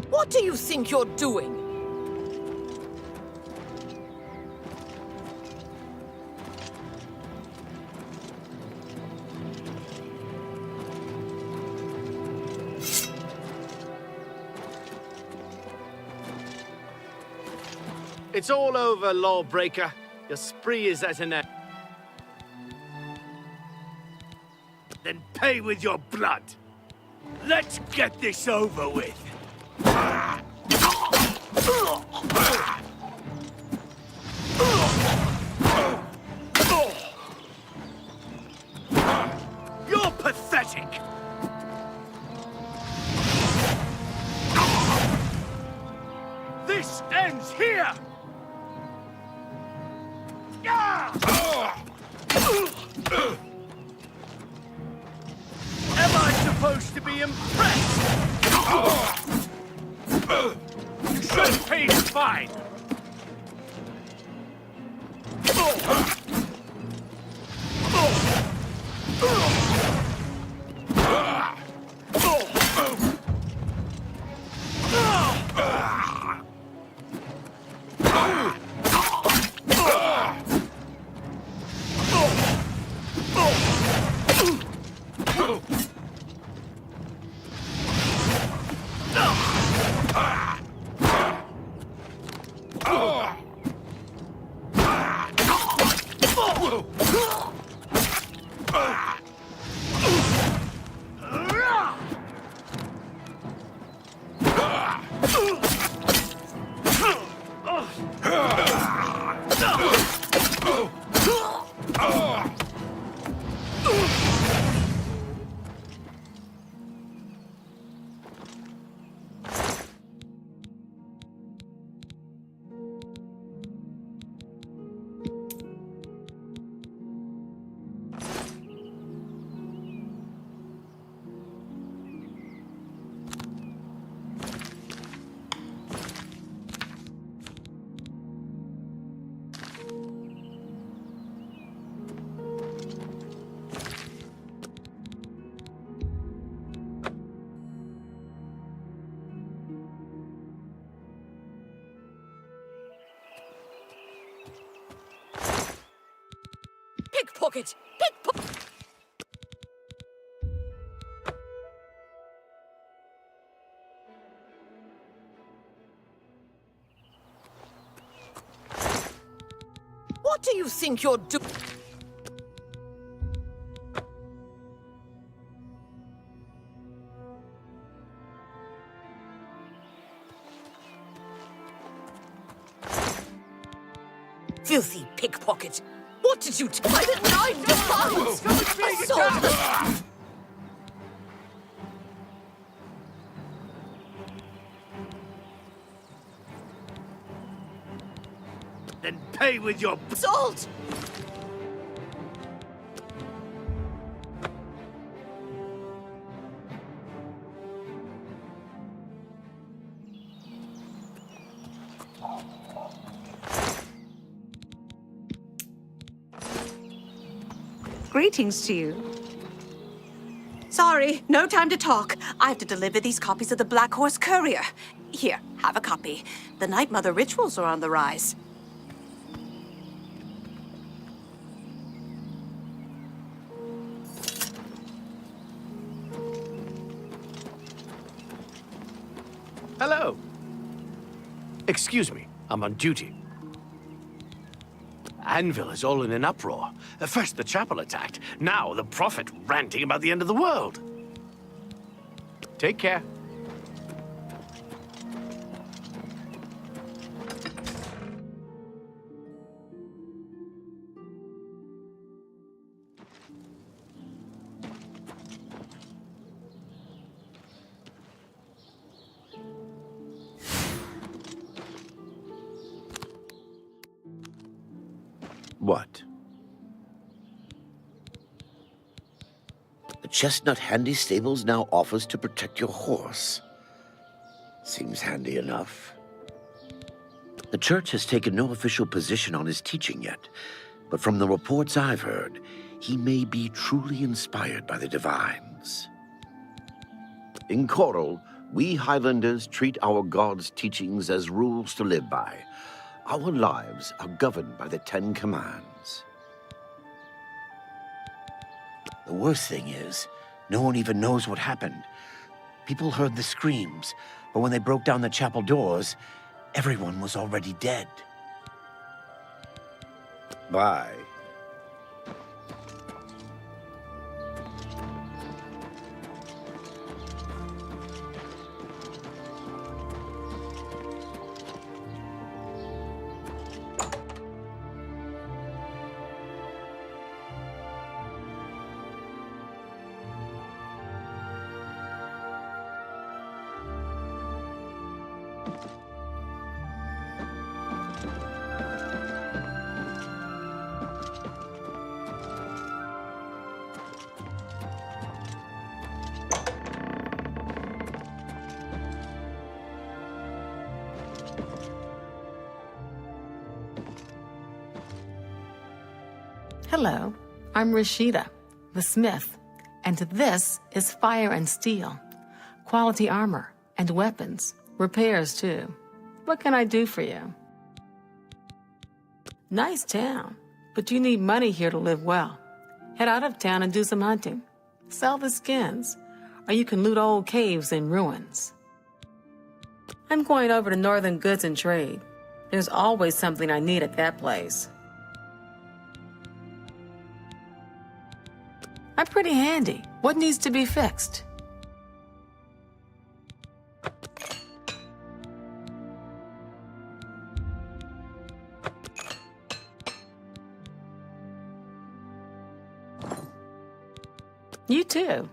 What do you think you're doing? It's all over, lawbreaker. Your spree is at an end. Then pay with your blood. Let's get this over with. You're pathetic. This ends here. Am I supposed to be impressed? You should pay the fine. Pickpocket! Pickpocket! What do you think you're doing? Filthy pickpocket! What did you do? I denied defiance! Assault! Then pay with your Assault! Greetings to you. Sorry, no time to talk. I have to deliver these copies of the Black Horse Courier. Here, have a copy. The Night Mother rituals are on the rise. Hello. Excuse me, I'm on duty. Anvil is all in an uproar. First the chapel attacked, now the prophet ranting about the end of the world. Take care. What? The Chestnut Handy Stables now offers to protect your horse. Seems handy enough. The church has taken no official position on his teaching yet, but from the reports I've heard, he may be truly inspired by the divines. In Coral, we Highlanders treat our gods' teachings as rules to live by. Our lives are governed by the Ten Commands. The worst thing is, no one even knows what happened. People heard the screams, but when they broke down the chapel doors, everyone was already dead. Bye. Hello, I'm Rashida, the smith, and this is Fire and Steel. Quality armor and weapons, repairs too. What can I do for you? Nice town, but you need money here to live well. Head out of town and do some hunting. Sell the skins, or you can loot old caves and ruins. I'm going over to Northern Goods and Trade. There's always something I need at that place. I'm pretty handy. What needs to be fixed? You too.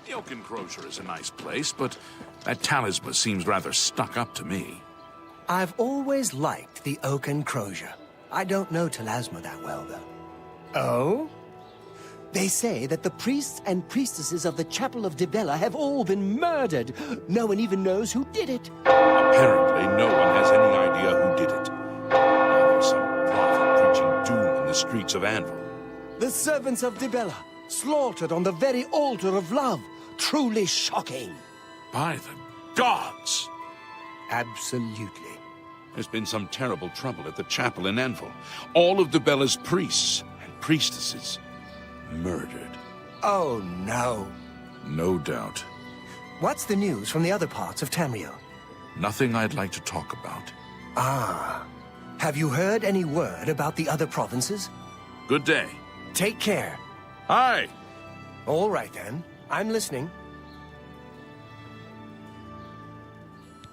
The Oak Enclosure is a nice place, but that talisman seems rather stuck up to me. I've always liked the Oak Enclosure. I don't know Telasma that well, though. Oh? They say that the priests and priestesses of the Chapel of Dibella have all been murdered. No one even knows who did it. Apparently, no one has any idea who did it. Now there's some prophet preaching doom in the streets of Anvil. The servants of Dibella, slaughtered on the very altar of love. Truly shocking. By the gods! Absolutely. There's been some terrible trouble at the chapel in Anvil. All of Dibella's priests and priestesses murdered. Oh, no. No doubt. What's the news from the other parts of Tamriel? Nothing I'd like to talk about. Ah. Have you heard any word about the other provinces? Good day. Take care. Hi! All right, then. I'm listening.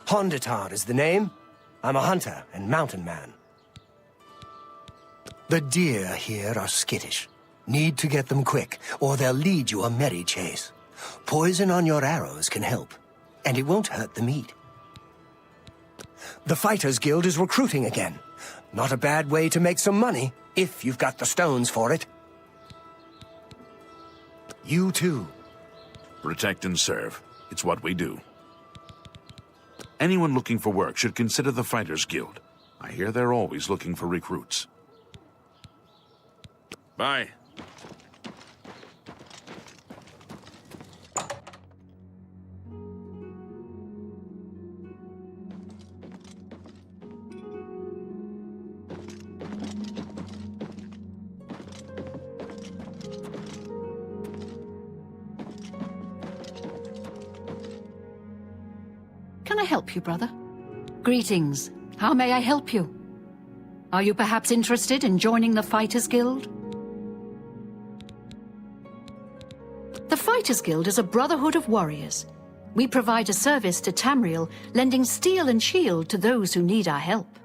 Honditar is the name. I'm a hunter and mountain man. The deer here are skittish. Need to get them quick, or they'll lead you a merry chase. Poison on your arrows can help, and it won't hurt the meat. The Fighters Guild is recruiting again. Not a bad way to make some money, if you've got the stones for it. You too. Protect and serve. It's what we do. Anyone looking for work should consider the Fighters Guild. I hear they're always looking for recruits. Bye. Can I help you, brother? Greetings. How may I help you? Are you perhaps interested in joining the Fighters Guild? The Fighters Guild is a brotherhood of warriors. We provide a service to Tamriel, lending steel and shield to those who need our help.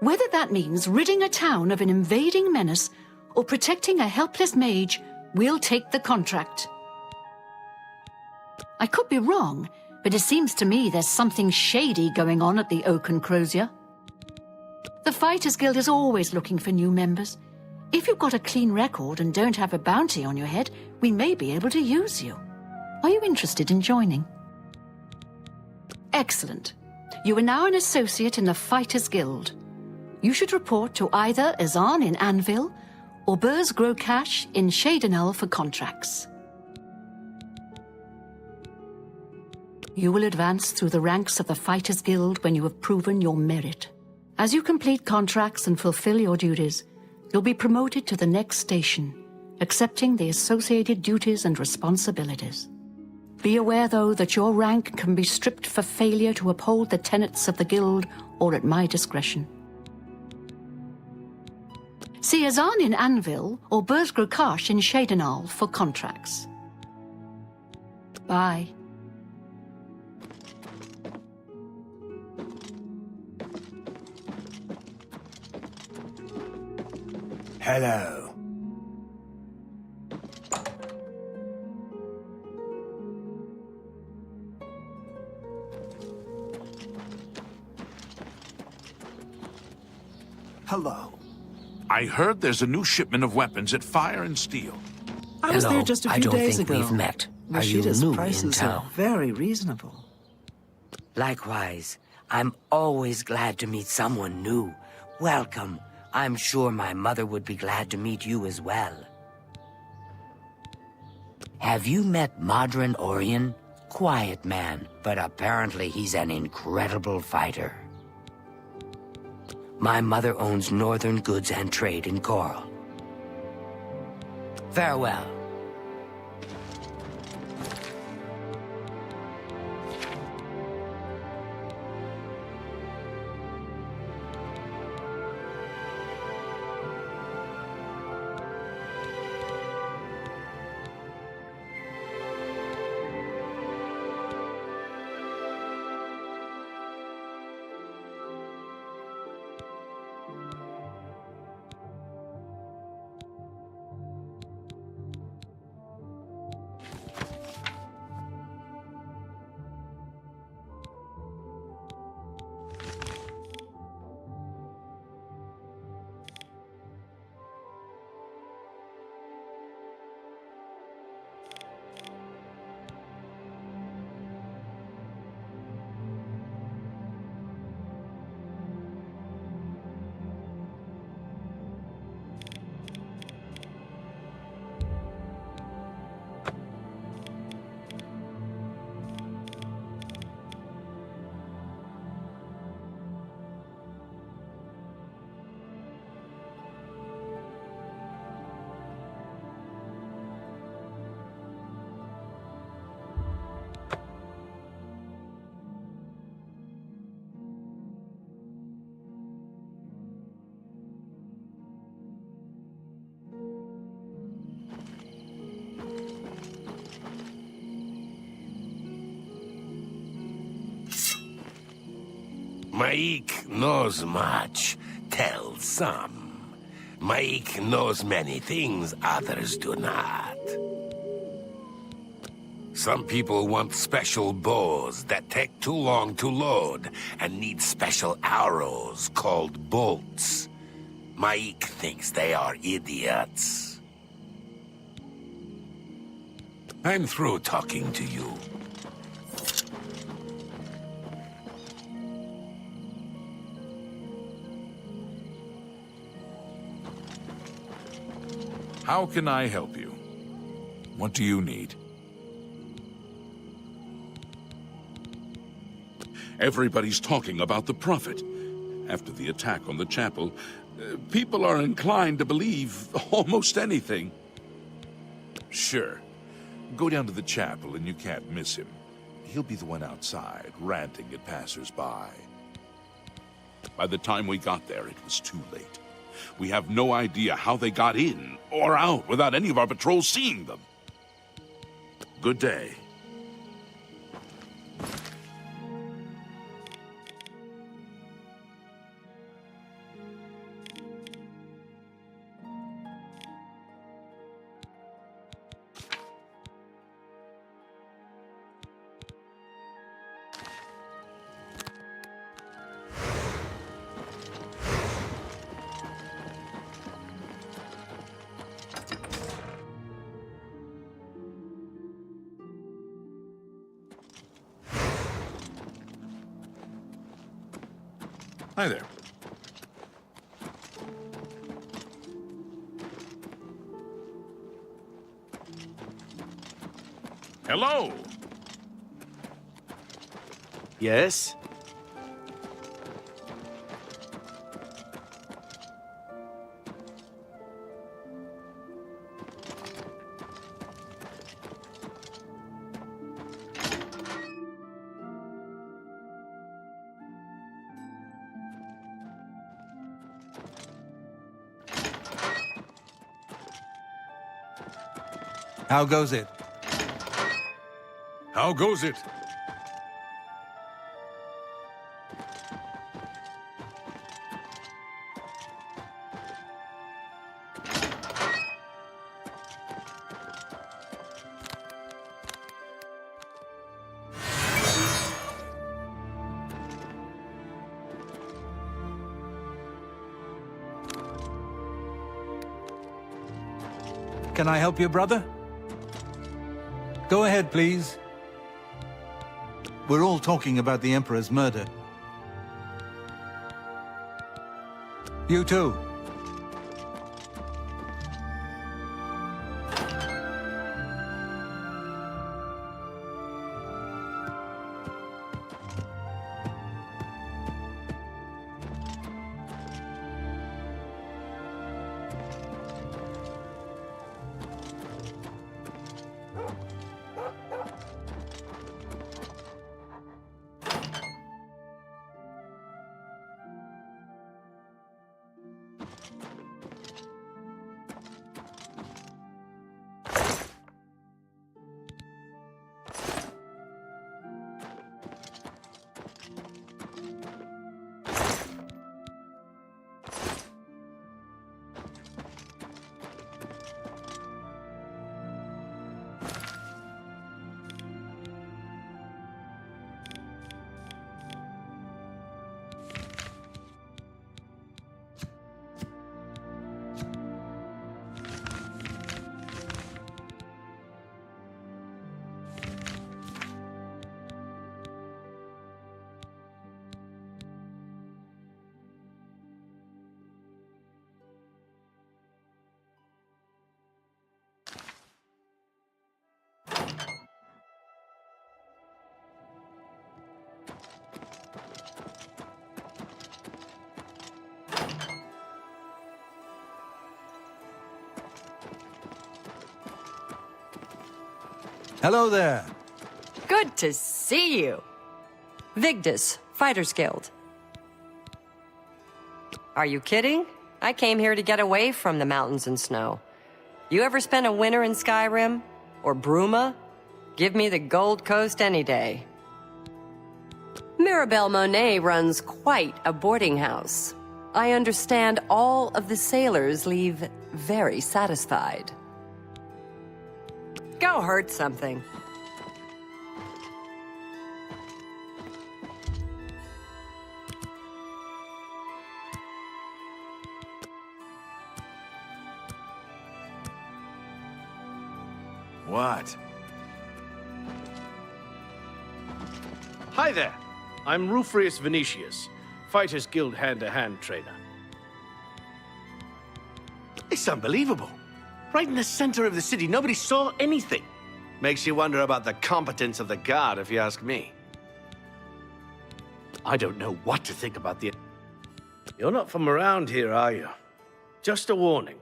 Whether that means ridding a town of an invading menace or protecting a helpless mage, we'll take the contract. I could be wrong, but it seems to me there's something shady going on at the Oaken Crozier. The Fighters Guild is always looking for new members. If you've got a clean record and don't have a bounty on your head, we may be able to use you. Are you interested in joining? Excellent. You are now an associate in the Fighters Guild. You should report to either Azan in Anvil or Burrs Grocash in Shadenel for contracts. You will advance through the ranks of the Fighters Guild when you have proven your merit. As you complete contracts and fulfill your duties, you'll be promoted to the next station, accepting the associated duties and responsibilities. Be aware, though, that your rank can be stripped for failure to uphold the tenets of the Guild or at my discretion. See Azan in Anvil or Burrs Grocash in Shadenal for contracts. Bye. Hello. Hello. I heard there's a new shipment of weapons at Fire and Steel. I was there just a few days ago. We've met. Are you Rashida's new in prices town? are very reasonable. Likewise. I'm always glad to meet someone new. Welcome. I'm sure my mother would be glad to meet you as well. Have you met Modron Orion? Quiet man, but apparently he's an incredible fighter. My mother owns Northern Goods and Trade in Coral. Farewell. Maik knows much, tells some. Maik knows many things others do not. Some people want special bows that take too long to load and need special arrows called bolts. Maik thinks they are idiots. I'm through talking to you. How can I help you? What do you need? Everybody's talking about the Prophet. After the attack on the chapel, people are inclined to believe almost anything. Sure. Go down to the chapel and you can't miss him. He'll be the one outside, ranting at passers-by. By the time we got there, it was too late. We have no idea how they got in or out without any of our patrols seeing them. Good day. Hi there. Hello. Yes? How goes it? How goes it? Can I help you, brother? Go ahead, please. We're all talking about the Emperor's murder. You too. Hello there. Good to see you. Vigdis, Fighters Guild. Are you kidding? I came here to get away from the mountains and snow. You ever spent a winter in Skyrim? Or Bruma? Give me the Gold Coast any day. Mirabelle Monet runs quite a boarding house. I understand all of the sailors leave very satisfied. Go hurt something. What? Hi there. I'm Rufrius Venetius, Fighters Guild hand-to-hand trainer. It's unbelievable. Right in the center of the city, nobody saw anything. Makes you wonder about the competence of the guard, if you ask me. I don't know what to think about the... You're not from around here, are you? Just a warning.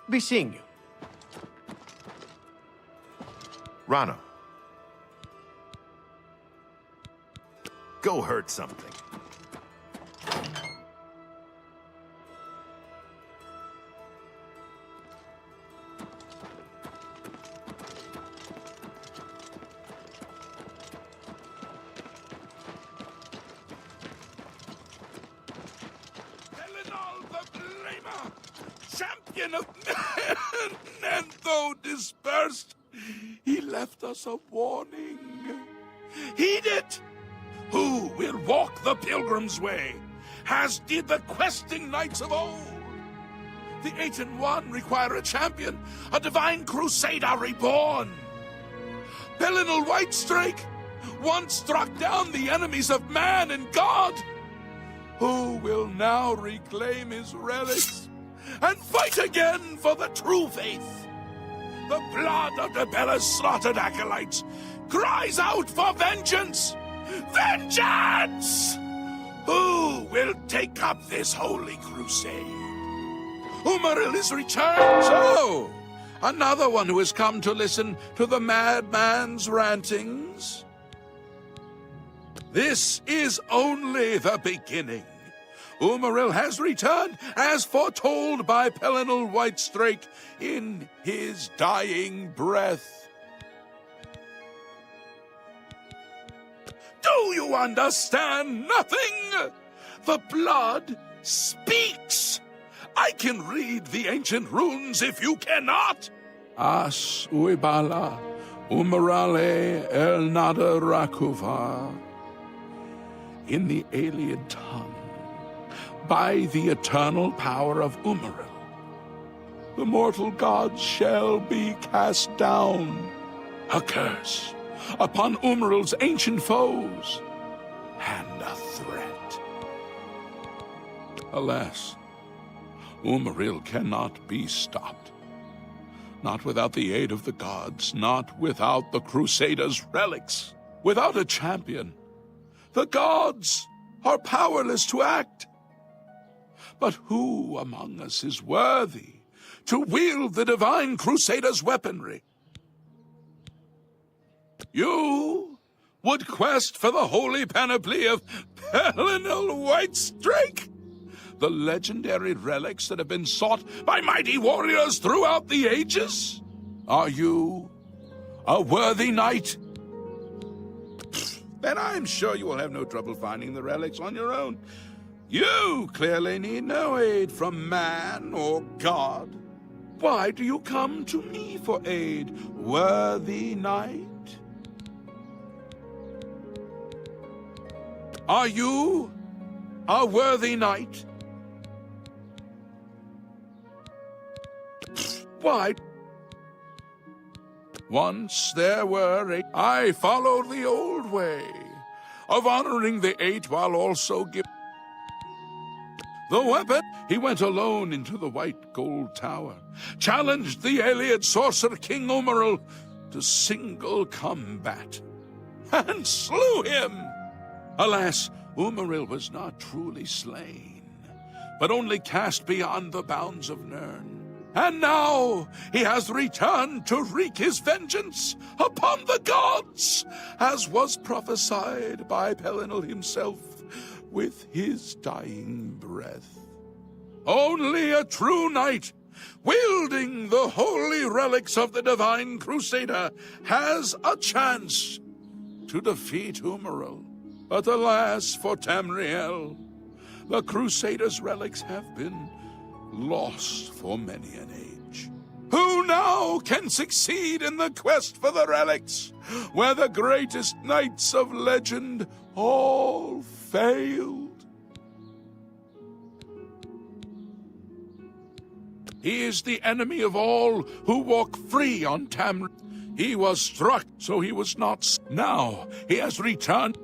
Be seeing you. Rano. Go hurt something. Champion of men, and though dispersed, he left us a warning. Heed it! Who will walk the pilgrim's way, as did the questing knights of old? The 8 and 1 require a champion, a divine crusader reborn. Pelinal Whitestrake once struck down the enemies of man and God. Who will now reclaim his relics and fight again for the true faith? The blood of Debella's slaughtered acolytes cries out for vengeance! Vengeance! Who will take up this holy crusade? Umaril is returned! So, another one who has come to listen to the madman's rantings? This is only the beginning. Umaril has returned, as foretold by Pelinal Whitestrake in his dying breath. Do you understand nothing? The blood speaks. I can read the ancient runes if you cannot. As uibala, umarale el nada rakuva. In the alien tongue, by the eternal power of Umaril, the mortal gods shall be cast down. A curse upon Umaril's ancient foes, and a threat. Alas, Umaril cannot be stopped. Not without the aid of the gods, not without the Crusaders' relics. Without a champion, the gods are powerless to act. But who among us is worthy to wield the divine Crusaders' weaponry? You would quest for the holy panoply of Pelinal Whitestrake, the legendary relics that have been sought by mighty warriors throughout the ages? Are you a worthy knight? Then I'm sure you will have no trouble finding the relics on your own. You clearly need no aid from man or God. Why do you come to me for aid, worthy knight? Are you a worthy knight? Why? Once there were I followed the old way of honoring the 8 while also giving the weapon. He went alone into the white gold tower, challenged the alien sorcerer King Umaril to single combat, and slew him. Alas, Umaril was not truly slain, but only cast beyond the bounds of Nirn. And now he has returned to wreak his vengeance upon the gods, as was prophesied by Pelinal himself with his dying breath. Only a true knight, wielding the holy relics of the divine Crusader, has a chance to defeat Umaril. But alas for Tamriel, the Crusaders' relics have been lost for many an age. Who now can succeed in the quest for the relics, where the greatest knights of legend all failed? He is the enemy of all who walk free on Tamriel. He was struck, so he was not. Now he has returned.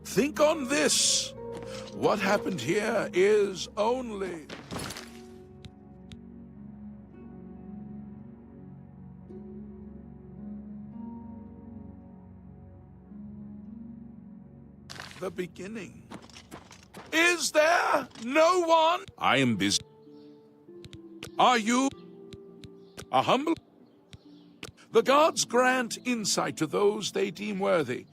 Think on this. What happened here is only... the beginning. Is there no one? I am busy. Are you a humble? The gods grant insight to those they deem worthy.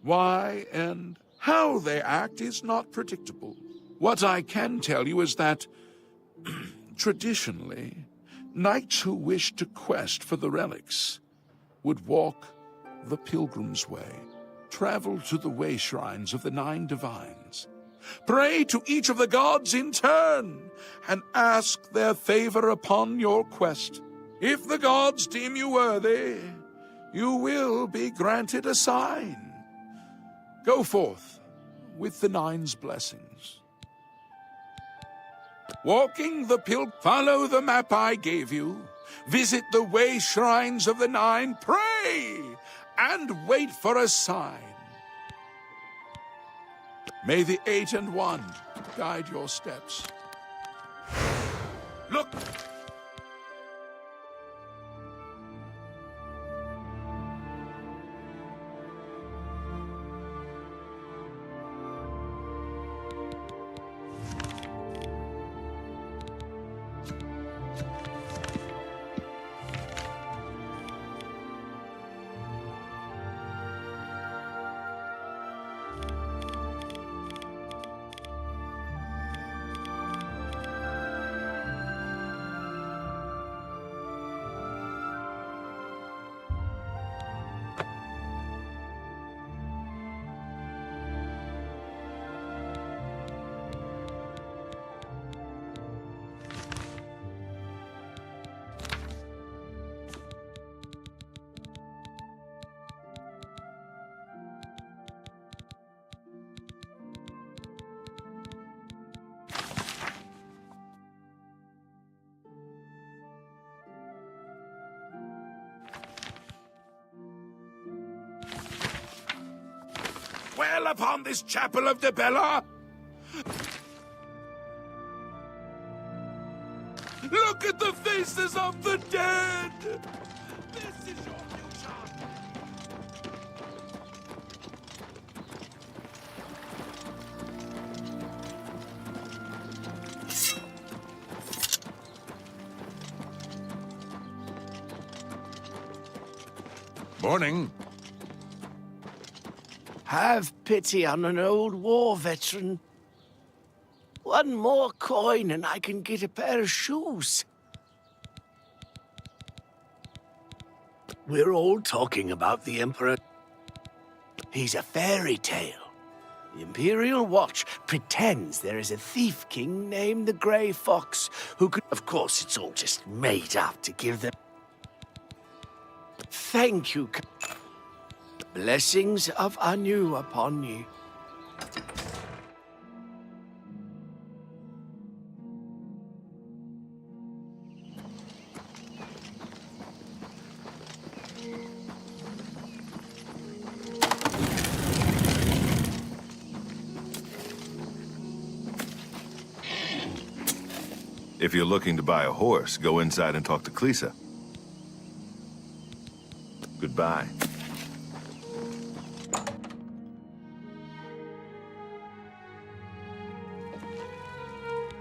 Why and how they act is not predictable. What I can tell you is that, traditionally, knights who wished to quest for the relics would walk the pilgrim's way, travel to the way shrines of the 9 divines, pray to each of the gods in turn, and ask their favor upon your quest. If the gods deem you worthy, you will be granted a sign. Go forth with the 9's blessings. Walking the follow the map I gave you, visit the way shrines of the 9, pray, and wait for a sign. May the 8 and 1 guide your steps. Look! Well upon this chapel of Dibella! Look at the faces of the dead! This is your future! Morning. Have pity on an old war veteran. One more coin and I can get a pair of shoes. We're all talking about the Emperor. He's a fairy tale. The Imperial Watch pretends there is a thief king named the Grey Fox who could... Of course, it's all just made up to give them... Thank you. Blessings of Anu upon you. If you're looking to buy a horse, go inside and talk to Klisa. Goodbye.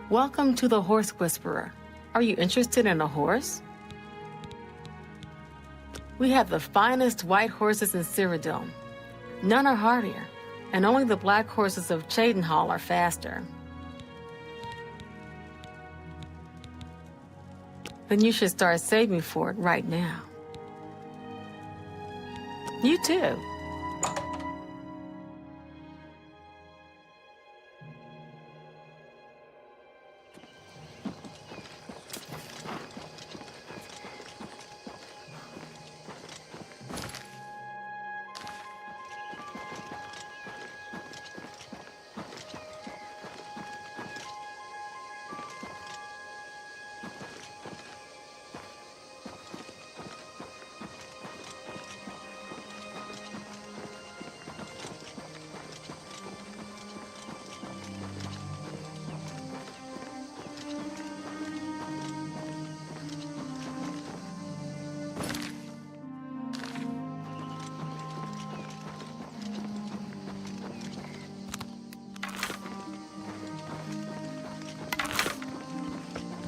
Welcome to the Horse Whisperer. Are you interested in a horse? We have the finest white horses in Cyrodiil. None are hardier, and only the black horses of Cheydinhal are faster. Then you should start saving for it right now. You too.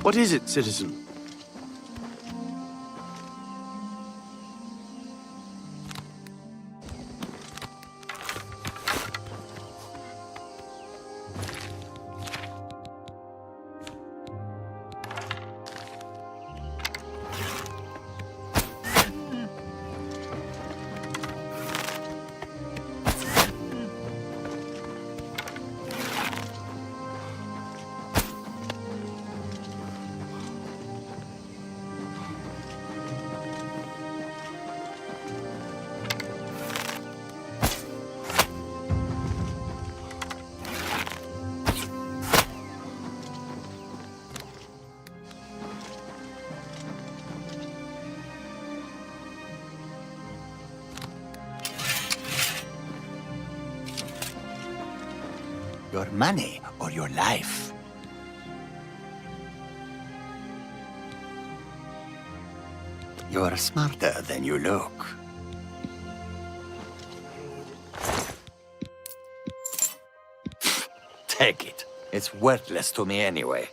What is it, citizen? Your money or your life? You're smarter than you look. Take it. It's worthless to me anyway.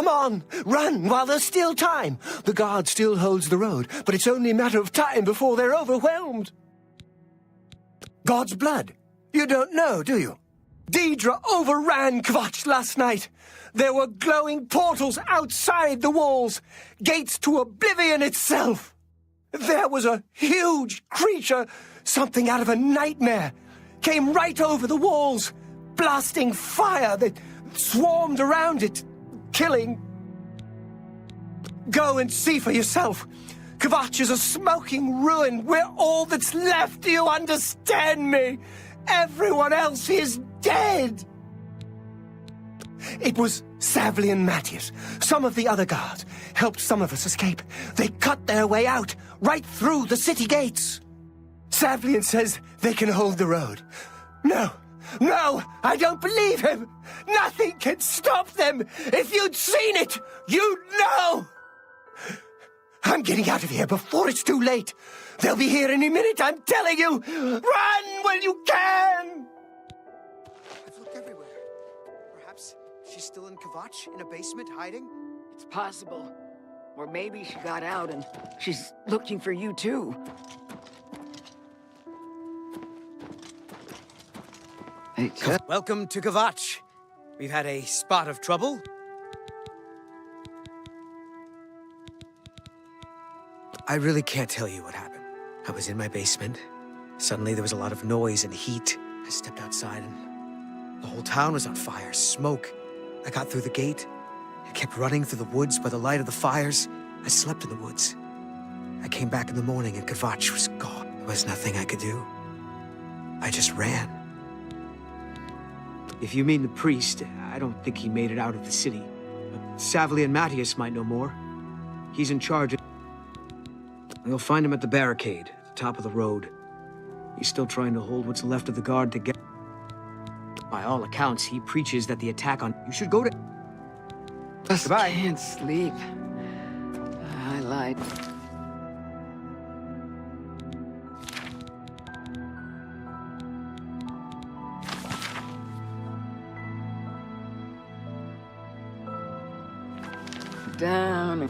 Come on, run while there's still time. The guard still holds the road, but it's only a matter of time before they're overwhelmed. God's blood? You don't know, do you? Deidre overran Kvatch last night. There were glowing portals outside the walls, gates to Oblivion itself. There was a huge creature, something out of a nightmare, came right over the walls, blasting fire that swarmed around it, killing. Go and see for yourself. Kvatch is a smoking ruin. We're all that's left. Do you understand me? Everyone else is dead. It was Savli and Matthias. Some of the other guards helped some of us escape. They cut their way out, right through the city gates. Savlian says they can hold the road. No, I don't believe him. Nothing can stop them. If you'd seen it, you'd know. I'm getting out of here before it's too late. They'll be here any minute, I'm telling you. Run when you can. I've looked everywhere. Perhaps she's still in Kvatch, in a basement, hiding? It's possible. Or maybe she got out and she's looking for you too. Welcome to Kvatch. We've had a spot of trouble. I really can't tell you what happened. I was in my basement. Suddenly there was a lot of noise and heat. I stepped outside and the whole town was on fire, smoke. I got through the gate. I kept running through the woods by the light of the fires. I slept in the woods. I came back in the morning and Kvatch was gone. There was nothing I could do. I just ran. If you mean the priest, I don't think he made it out of the city. But Savli and Matthias might know more. He's in charge of... You'll find him at the barricade, at the top of the road. He's still trying to hold what's left of the guard together. By all accounts, he preaches that the attack on... You should go to... Goodbye. I can't sleep. I lied. Down.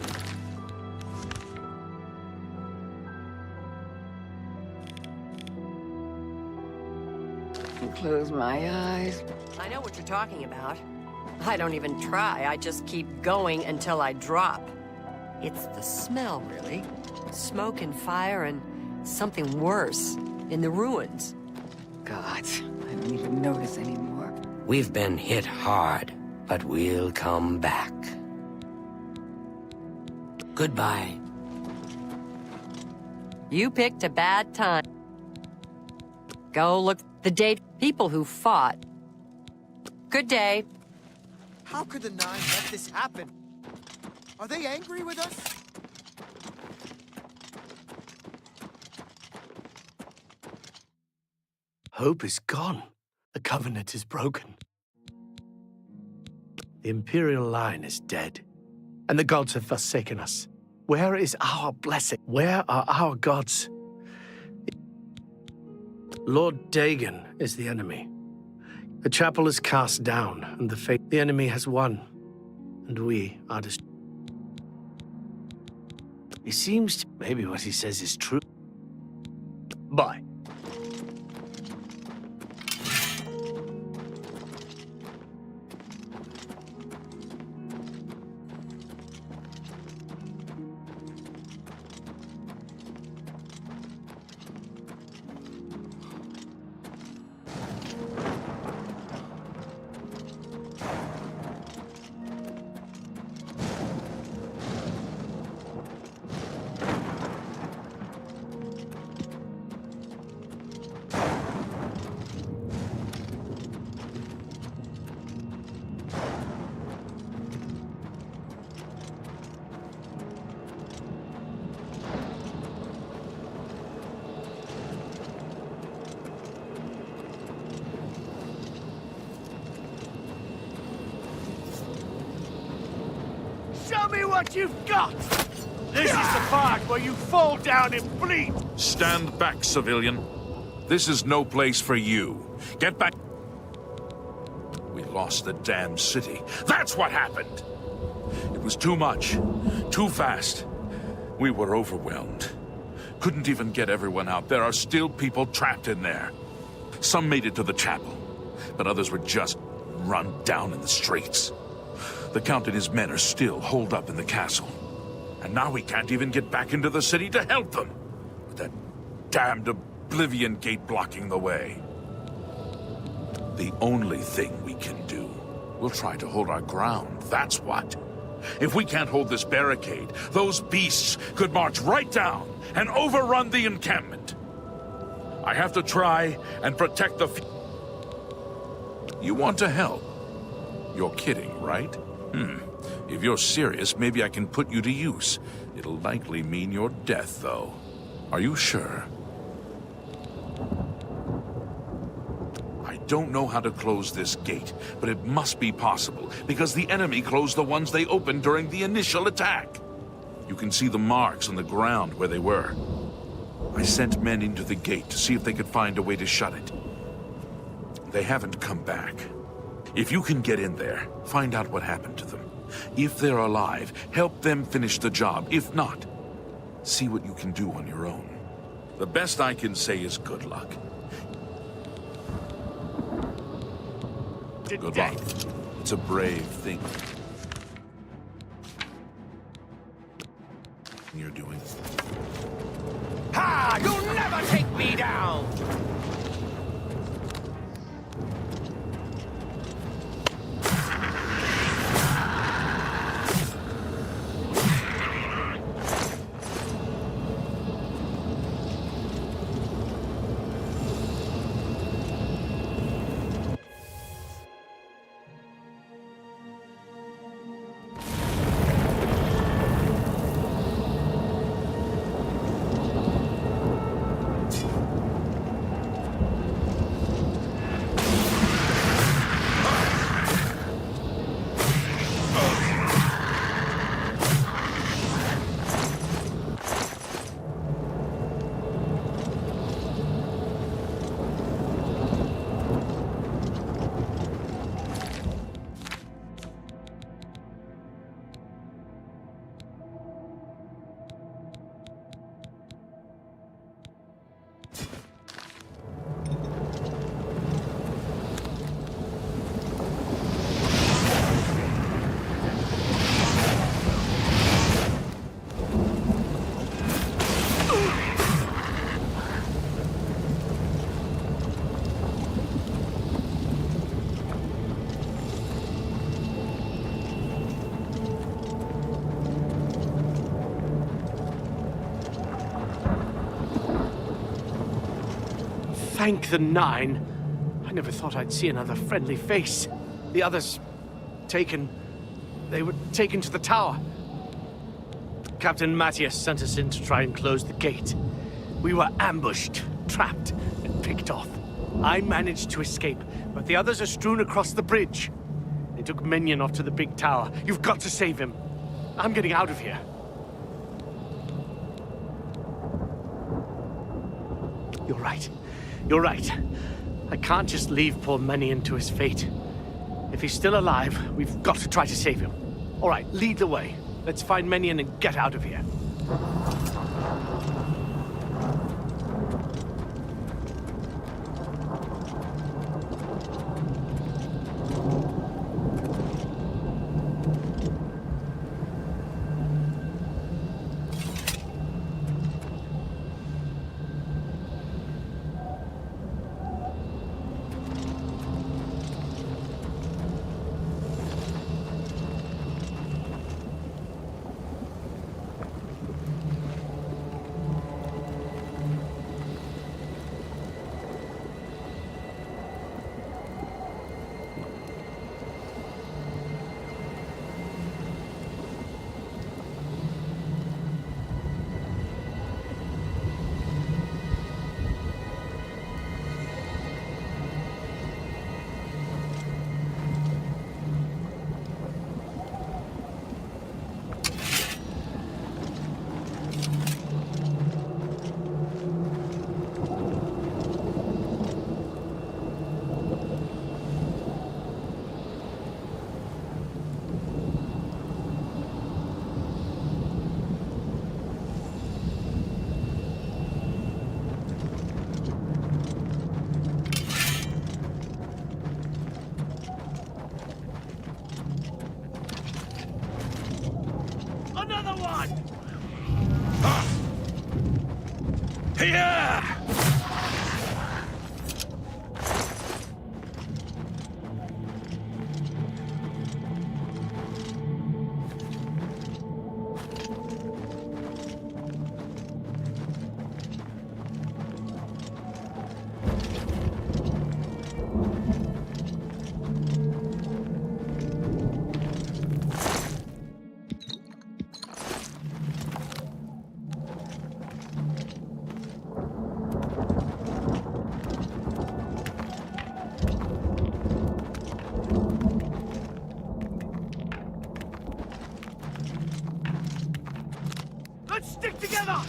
And close my eyes. I know what you're talking about. I don't even try. I just keep going until I drop. It's the smell, really. Smoke and fire and something worse in the ruins. God, I don't even notice anymore. We've been hit hard, but we'll come back. Goodbye. You picked a bad time. Go look the date people who fought. Good day. How could the Nine let this happen? Are they angry with us? Hope is gone. The Covenant is broken. The Imperial line is dead, and the gods have forsaken us. Where is our blessing? Where are our gods? Lord Dagon is the enemy. The chapel is cast down, and the enemy has won, and we are destroyed. It seems maybe what he says is true. Bye. Show me what you've got! This is the part where you fall down and bleed! Stand back, civilian. This is no place for you. Get back. We lost the damn city. That's what happened! was too much. Too fast. We were overwhelmed. Couldn't even get everyone out. There are still people trapped in there. Some made it to the chapel, but others were just run down in the streets. The Count and his men are still holed up in the castle. And now we can't even get back into the city to help them, with that damned Oblivion gate blocking the way. The only thing we can do, we'll try to hold our ground, that's what. If we can't hold this barricade, those beasts could march right down and overrun the encampment. I have to try and protect the... You want to help? You're kidding, right? If you're serious, maybe I can put you to use. It'll likely mean your death, though. Are you sure? I don't know how to close this gate, but it must be possible, because the enemy closed the ones they opened during the initial attack. You can see the marks on the ground where they were. I sent men into the gate to see if they could find a way to shut it. They haven't come back. If you can get in there, find out what happened to them. If they're alive, help them finish the job. If not, see what you can do on your own. The best I can say is good luck. Good luck. It's a brave thing you're doing. Ha! You'll never take me down! Thank the Nine. I never thought I'd see another friendly face. The others... taken... They were taken to the tower. Captain Matthias sent us in to try and close the gate. We were ambushed, trapped, and picked off. I managed to escape, but the others are strewn across the bridge. They took Minion off to the big tower. You've got to save him. I'm getting out of here. You're right. You're right. I can't just leave poor Minion to his fate. If he's still alive, we've got to try to save him. All right, lead the way. Let's find Minion and get out of here. Another one! Here! Let's stick together!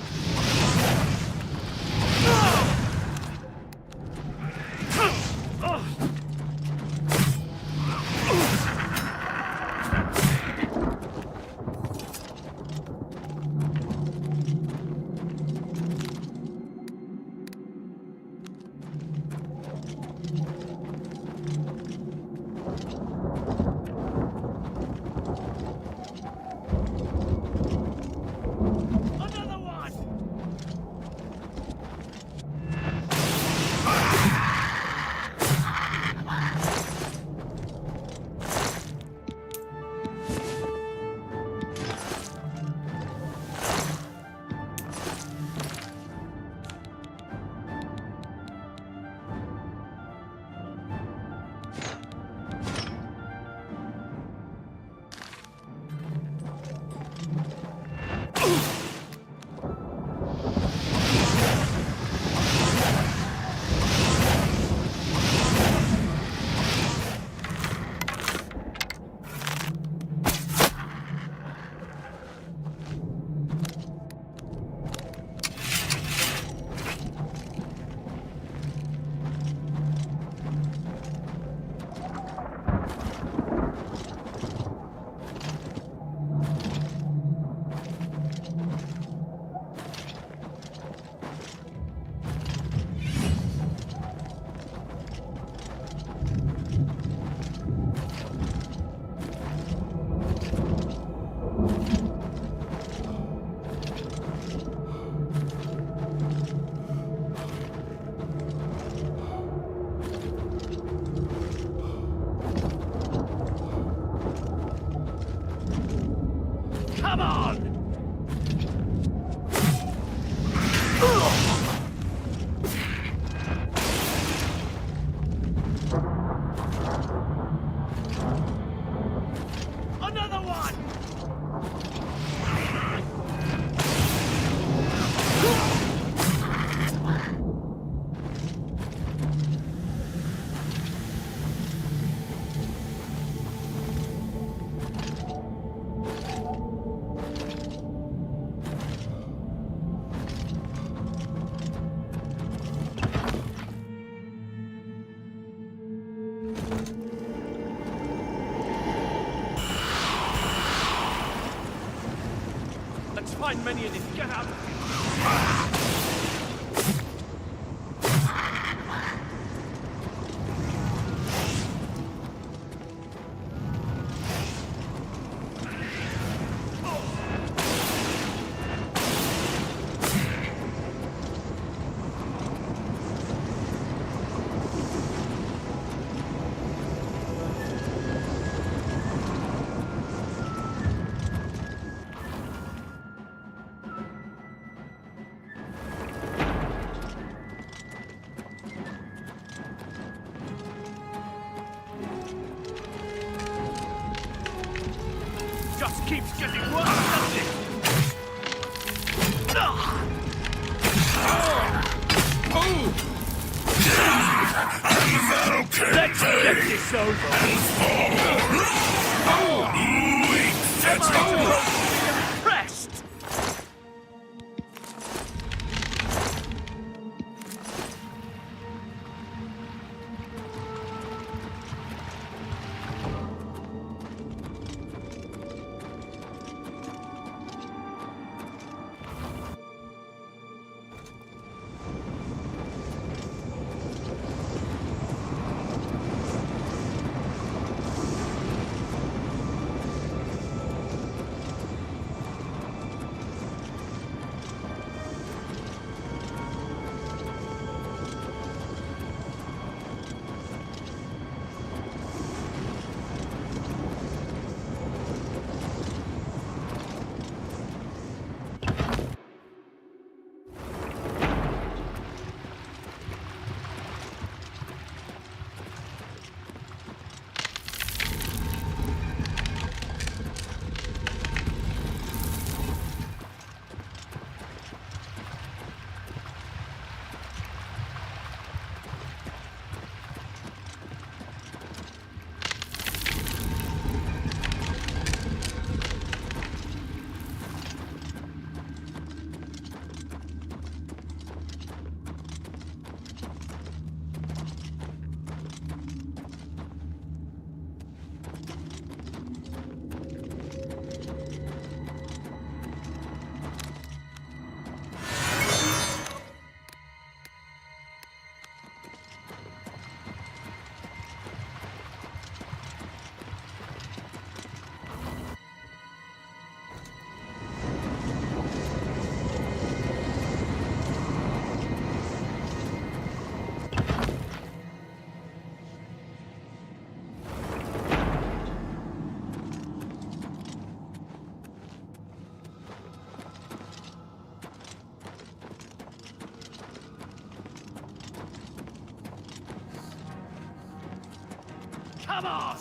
Another one! Come on! Another one! Let's find Minion and get out of here. Just keeps getting worse, doesn't it? Let's get this over. Impressed. Come on!